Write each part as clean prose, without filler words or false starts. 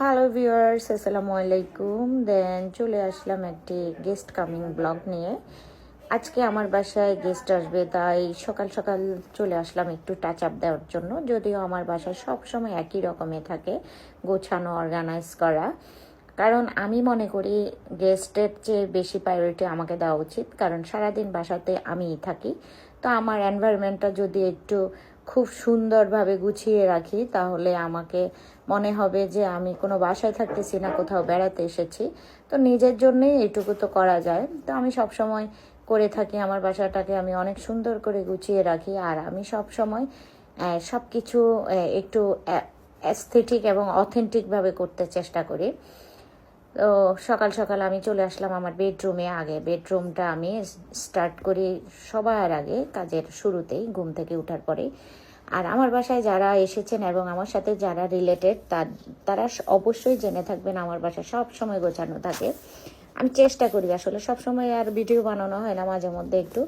Hello viewers, আসসালামু আলাইকুম। চলে আসলাম একটি গেস্ট কামিং ব্লগ নিয়ে। আজকে আমার বাসায় গেস্ট আসবে, তাই সকাল সকাল চলে আসলাম একটু টাচ আপ দেওয়ার জন্য। যদিও আমার বাসায় সবসময় একই রকমের থাকে, গোছানো অর্গানাইজ করা। কারণ আমি মনে করি গেস্টের চেয়ে বেশি প্রায়োরিটি আমাকে দেওয়া উচিত, কারণ সারাদিন বাসাতে আমিই থাকি। তো আমার এনভায়রনমেন্টটা যদি একটু খুব সুন্দরভাবে গুছিয়ে রাখি, তাহলে আমাকে মনে হবে যে আমি কোনো বাসায় থাকতেছি না, কোথাও বেড়াতে এসেছি। তো নিজের জন্যেই এইটুকু তো করা যায়। তো আমি সব সময় করে থাকি, আমার বাসাটাকে আমি অনেক সুন্দর করে গুছিয়ে রাখি। আর আমি সব সময় সব কিছু একটু অ্যাস্থেটিক এবং অথেন্টিকভাবে করতে চেষ্টা করি। তো সকাল সকাল আমি চলে আসলাম আমার বেডরুমে। আগে বেডরুমটা আমি স্টার্ট করি সবার আগে, কাজের শুরুতেই, ঘুম থেকে ওঠার পরে। আর আমার বাসায় যারা এসেছেন এবং আমার সাথে যারা রিলেটেড, তারা অবশ্যই জেনে থাকবেন আমার বাসায় সব সময় গোছানো থাকে। আমি চেষ্টা করি, আসলে সব সময় আর ভিডিও বানানো হয় না, মাঝে মধ্যে একটু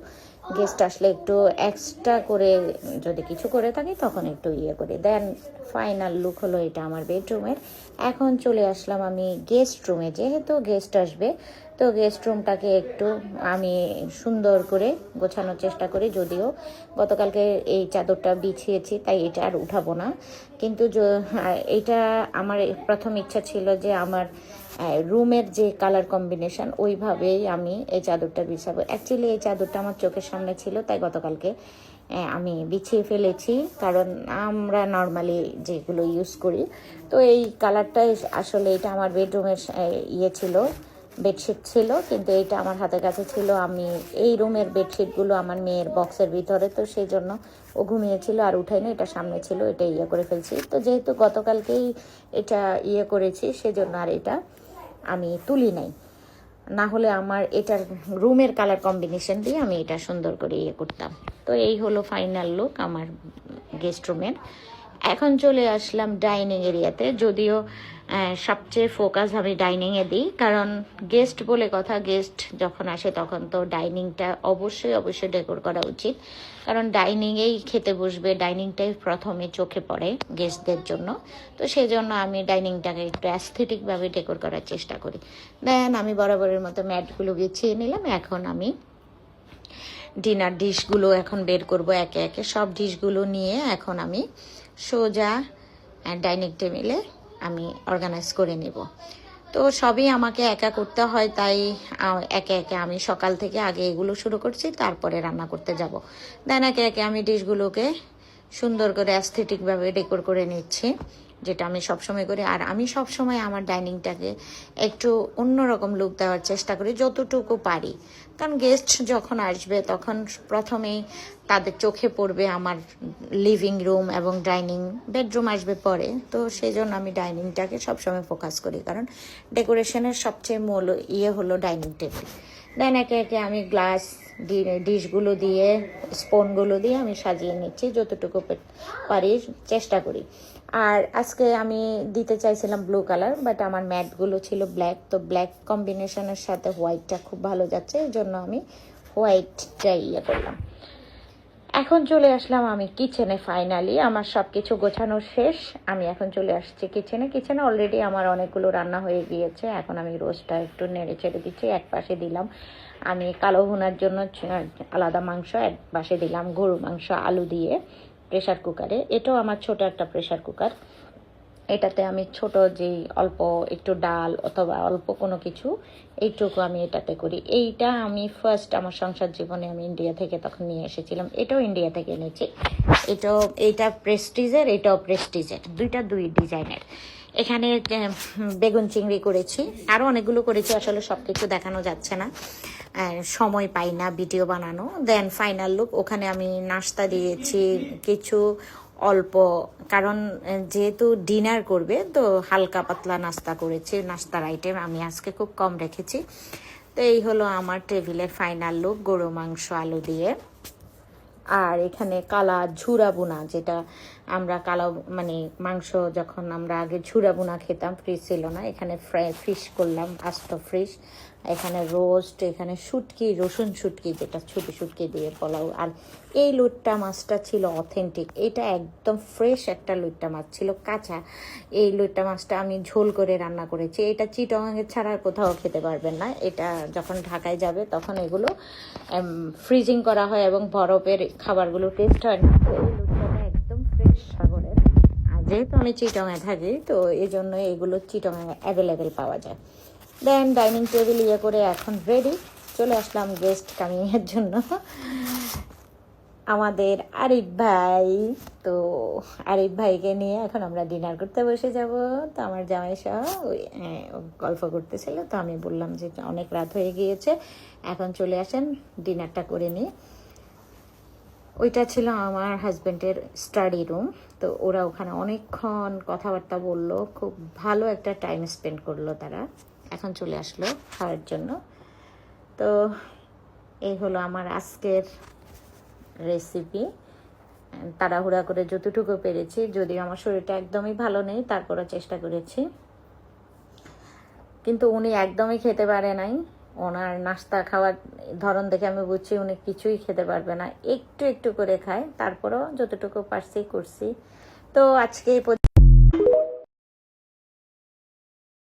গেস্ট আসলে একটু এক্সট্রা করে যদি কিছু করে থাকি তখন একটু করি। ফাইনাল লুক হলো এটা আমার বেডরুমের। এখন চলে আসলাম আমি গেস্ট রুমে। যেহেতু গেস্ট আসবে, তো গেস্ট রুমটাকে একটু আমি সুন্দর করে গোছানোর চেষ্টা করি। যদিও গতকালকে এই চাদরটা বিছিয়েছি, তাই এটা আর উঠাবো না। কিন্তু এটা আমার প্রথম ইচ্ছা ছিল যে আমার রুমের যে কালার কম্বিনেশন, ওইভাবেই আমি এই চাদরটা বিছাবো। অ্যাকচুয়ালি এই চাদরটা আমার চোখের সামনে ছিল, তাই গতকালকে আমি বিছিয়ে ফেলেছি। কারণ আমরা নর্মালি যেগুলো ইউজ করি, তো এই কালারটাই আসলে, এটা আমার বেডরুমের ছিল, বেডশিট ছিল, কিন্তু এইটা আমার হাতের কাছে ছিল। আমি এই রুমের বেডশিটগুলো আমার মেয়ের বক্সের ভিতরে, তো সেই জন্য ও ঘুমিয়েছিল আর উঠাইনি, এটা সামনে ছিল, এটা করে ফেলছি। তো যেহেতু গতকালকেই এটা করেছি, সেজন্য আর এটা আমি তুলি নাই। না হলে আমার এটার রুমের কালার কম্বিনেশন দিয়ে আমি এটা সুন্দর করে করতাম। তো এই হলো ফাইনাল লুক আমার গেস্ট রুমের। এখন চলে আসলাম ডাইনিং এরিয়াতে। যদিও সবচেয়ে ফোকাস আমি ডাইনিংয়ে দিই, কারণ গেস্ট বলে কথা, গেস্ট যখন আসে তখন তো ডাইনিংটা অবশ্যই অবশ্যই ডেকোর করা উচিত। কারণ ডাইনিংয়েই খেতে বসবে, ডাইনিংটাই প্রথমে চোখে পড়ে গেস্টদের জন্য। তো সেই জন্য আমি ডাইনিংটাকে একটু অ্যাস্থেটিকভাবে ডেকোর করার চেষ্টা করি। আমি বরাবরের মতো ম্যাটগুলো বিছিয়ে নিলাম। এখন আমি ডিনার ডিশগুলো এখন বের করব একে একে। সব ডিশগুলো নিয়ে এখন আমি সোজা ডাইনিং টেবিলে আমি অর্গানাইজ করে নেব। তো সবই আমাকে একা করতে হয়, তাই একে একে আমি সকাল থেকে আগে এগুলো শুরু করছি, তারপরে রান্না করতে যাব। একে একে আমি ডিশগুলোকে সুন্দর করে অ্যাস্থেটিকভাবে ডেকোর করে নিচ্ছি, যেটা আমি সবসময় করি। আর আমি সবসময় আমার ডাইনিংটাকে একটু অন্যরকম লুক দেওয়ার চেষ্টা করি যতটুকু পারি। কারণ গেস্ট যখন আসবে তখন প্রথমেই তাদের চোখে পড়বে আমার লিভিং রুম এবং ডাইনিং, বেডরুম আসবে পরে। তো সেই জন্য আমি ডাইনিংটাকে সবসময় ফোকাস করি, কারণ ডেকোরেশনের সবচেয়ে মূল হলো ডাইনিং টেবিল। একে একে আমি গ্লাস ডিশগুলো দিয়ে, স্পুনগুলো দিয়ে আমি সাজিয়ে নিচ্ছি যতটুকু পারি, চেষ্টা করি। আর আজকে আমি দিতে চাইছিলাম ব্লু কালার, বাট আমার ম্যাটগুলো ছিল ব্ল্যাক। তো ব্ল্যাক কম্বিনেশনের সাথে হোয়াইটটা খুব ভালো যাচ্ছে, এই জন্য আমি হোয়াইটটাই করলাম। এখন চলে আসলাম আমি কিচেনে। ফাইনালি আমার সব কিছু গোছানো শেষ। আমি এখন চলে আসছি কিচেনে অলরেডি আমার অনেকগুলো রান্না হয়ে গিয়েছে। এখন আমি রোস্টটা একটু নেড়ে ছেড়ে দিচ্ছি। এক পাশে দিলাম আমি কালো ভুনার জন্য আলাদা মাংস, এক পাশে দিলাম গরু মাংস আলু দিয়ে প্রেশার কুকারে। এটাও আমার ছোট একটা প্রেশার কুকার। এটাতে আমি ছোট যেই অল্প একটু ডাল অথবা অল্প কোনো কিছু, এইটুকু আমি এটাতে করি। এইটা আমি ফার্স্ট আমার সংসার জীবনে আমি ইন্ডিয়া থেকে তখন নিয়ে এসেছিলাম। এটাও ইন্ডিয়া থেকে এনেছি। এইটা প্রেস্টিজের, এটাও প্রেস্টিজের, দুই ডিজাইনের। এখানে বেগুন চিংড়ি করেছি, আরও অনেকগুলো করেছি, আসলে সব কিছু দেখানো যাচ্ছে না, সময় পাই না ভিডিও বানানো। ফাইনাল লুক, ওখানে আমি নাস্তা দিয়েছি কিছু অল্প, কারণ যেহেতু ডিনার করবে তো হালকা পাতলা নাস্তা করেছি। নাস্তার আইটেম আমি আজকে খুব কম রেখেছি। তো এই হলো আমার টেবিলের ফাইনাল লুক, গরু মাংস আলু দিয়ে। আর এখানে কালা ঝুরা বোনা, যেটা আমরা কালো মানে মাংস যখন আমরা আগে ঝুরা বোনা খেতাম, ফ্রিজ ছিল না, এখানে ফিশ করলাম, আস্ত ফিশ, এখানে রোস্ট, এখানে শুটকি, রসুন শুটকি, যেটা ছোটো শুটকি দিয়ে পোলাও। আর এই লইট্টা মাছটা ছিল অথেন্টিক, এটা একদম ফ্রেশ একটা লইট্টা মাছ ছিল, কাঁচা। এই লইট্টা মাছটা আমি ঝোল করে রান্না করেছি। এটা চিটগাঙে ছাড়া আর কোথাও খেতে পারবেন না। এটা যখন ঢাকায় যাবে তখন এগুলো ফ্রিজিং করা হয় এবং বরফের খাবারগুলো টেস্ট হয় না। তো এই লইট্টাটা একদম ফ্রেশ সাগরের। আর যেহেতু আমি চিটগাঙে থাকি, তো এই জন্য এগুলো চিটগাঙে অ্যাভেলেবেল পাওয়া যায়। দেন ডাইনিং টেবিল ইয়ে করে এখন রেডি, চলে আসলাম গেস্ট কামিংয়ের জন্য। আমাদের আরিফ ভাই, তো আরিফ ভাইকে নিয়ে এখন আমরা ডিনার করতে বসে যাব। তো আমার জামাই সহ ওই গল্প করতেছিল, তো আমি বললাম যে অনেক রাত হয়ে গিয়েছে, এখন চলে আসেন ডিনারটা করে নিই। ওইটা ছিল আমার হাজব্যান্ডের স্টাডি রুম। তো ওরা ওখানে অনেকক্ষণ কথাবার্তা বললো, খুব ভালো একটা টাইম স্পেন্ড করলো তারা। এখন চলে আসলো খাওয়ার জন্য। তো এই হলো আমার আজকের রেসিপি। তাড়াহুড়া করে যতটুকু পেরেছি, যদিও আমার শরীরটা একদমই ভালো নেই, তারপরও চেষ্টা করেছি। কিন্তু উনি একদমই খেতে পারে নাই। ওনার নাস্তা খাওয়ার ধরন দেখে আমি বুঝছি উনি কিছুই খেতে পারবে না, একটু একটু করে খায়, তারপরও যতটুকু পারছি করছি। তো আজকে